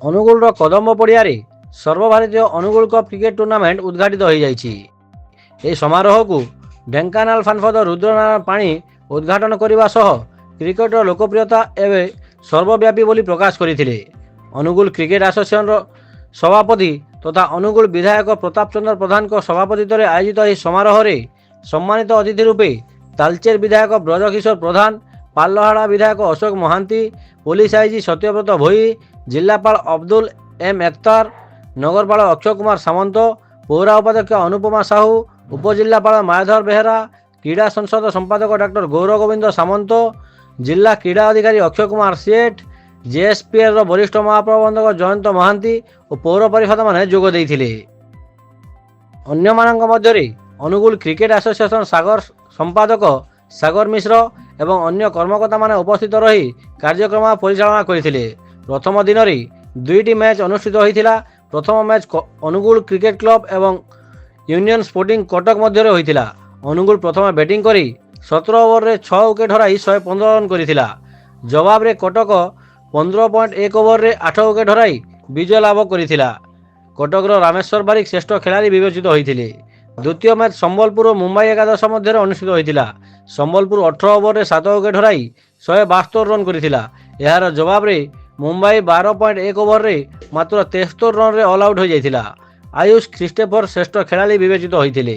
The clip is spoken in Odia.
ଅନୁଗୁଳର କଦମ୍ବ ପଡ଼ିଆରେ ସର୍ବଭାରତୀୟ ଅନୁଗୁଳ କପ୍ କ୍ରିକେଟ ଟୁର୍ଣ୍ଣାମେଣ୍ଟ ଉଦ୍ଘାଟିତ ହୋଇଯାଇଛି। ଏହି ସମାରୋହକୁ ଢେଙ୍କାନାଳ ସାଂସଦ ରୁଦ୍ରନାରାୟଣ ପାଣି ଉଦ୍ଘାଟନ କରିବା ସହ କ୍ରିକେଟର ଲୋକପ୍ରିୟତା ଏବେ ସର୍ବବ୍ୟାପୀ ବୋଲି ପ୍ରକାଶ କରିଥିଲେ। ଅନୁଗୁଳ କ୍ରିକେଟ ଆସୋସିଏସନର ସଭାପତି ତଥା ଅନୁଗୁଳ ବିଧାୟକ ପ୍ରତାପ ଚନ୍ଦ୍ର ପ୍ରଧାନଙ୍କ ସଭାପତିତ୍ୱରେ ଆୟୋଜିତ ଏହି ସମାରୋହରେ ସମ୍ମାନିତ ଅତିଥି ରୂପେ ତାଳଚେର ବିଧାୟକ ବ୍ରଜକିଶୋର ପ୍ରଧାନ, ପାଲଲହଡ଼ା ବିଧାୟକ ଅଶୋକ ମହାନ୍ତି, ପୋଲିସ ଆଇଜି ସତ୍ୟବ୍ରତ ଭୋଇ, ଜିଲ୍ଲାପାଳ ଅବଦୁଲ ଏମ୍ ଏକ୍ତାର, ନଗରପାଳ ଅକ୍ଷୟ କୁମାର ସାମନ୍ତ, ପୌରା ଉପାଧ୍ୟକ୍ଷ ଅନୁପମା ସାହୁ, ଉପଜିଲ୍ଲାପାଳ ମାୟାଧର ବେହେରା, କ୍ରୀଡ଼ା ସଂସଦ ସମ୍ପାଦକ ଡାକ୍ତର ଗୌର ଗୋବିନ୍ଦ ସାମନ୍ତ, ଜିଲ୍ଲା କ୍ରୀଡ଼ା ଅଧିକାରୀ ଅକ୍ଷୟ କୁମାର ସେଠ, ଜେଏସ୍ପିଏଲ୍ର ବରିଷ୍ଠ ମହାପ୍ରବନ୍ଧକ ଜୟନ୍ତ ମହାନ୍ତି ଓ ପୌର ପରିଷଦମାନେ ଯୋଗ ଦେଇଥିଲେ। ଅନ୍ୟମାନଙ୍କ ମଧ୍ୟରେ ଅନୁଗୁଳ କ୍ରିକେଟ ଆସୋସିଏସନ ସାଗର ସମ୍ପାଦକ ସାଗର ମିଶ୍ର ଏବଂ ଅନ୍ୟ କର୍ମକର୍ତ୍ତାମାନେ ଉପସ୍ଥିତ ରହି କାର୍ଯ୍ୟକ୍ରମ ପରିଚାଳନା କରିଥିଲେ। ପ୍ରଥମ ଦିନରେ ଦୁଇଟି ମ୍ୟାଚ୍ ଅନୁଷ୍ଠିତ ହୋଇଥିଲା। ପ୍ରଥମ ମ୍ୟାଚ୍ ଅନୁଗୁଳ କ୍ରିକେଟ କ୍ଲବ ଏବଂ ୟୁନିୟନ ସ୍ପୋର୍ଟିଂ କଟକ ମଧ୍ୟରେ ହୋଇଥିଲା। ଅନୁଗୁଳ ପ୍ରଥମେ ବ୍ୟାଟିଂ କରି 17 ଓଭରରେ 6 ୱିକେଟ୍ ହରାଇ 115 ରନ୍ କରିଥିଲା। ଜବାବରେ କଟକ 15.1 ଓଭରରେ 8 ୱିକେଟ୍ ହରାଇ ବିଜୟ ଲାଭ କରିଥିଲା। କଟକର ରାମେଶ୍ୱର ବାରିକ ଶ୍ରେଷ୍ଠ ଖେଳାଳି ବିବେଚିତ ହୋଇଥିଲେ। ଦ୍ୱିତୀୟ ମ୍ୟାଚ୍ ସମ୍ବଲପୁର ଓ ମୁମ୍ବାଇ ଏକାଦଶ ମଧ୍ୟରେ ଅନୁଷ୍ଠିତ ହୋଇଥିଲା। ସମ୍ବଲପୁର 18 ଓଭରରେ 7 ୱିକେଟ୍ ହରାଇ 172 ରନ୍ କରିଥିଲା। ଏହାର ଜବାବରେ ମୁମ୍ବାଇ 12.1 ଓଭରରେ ମାତ୍ର 73 ରନ୍ରେ ଅଲ୍ ଆଉଟ୍ ହୋଇଯାଇଥିଲା। ଆୟୁଷ ଖ୍ରୀଷ୍ଟୋଫର ଶ୍ରେଷ୍ଠ ଖେଳାଳି ବିବେଚିତ ହୋଇଥିଲେ।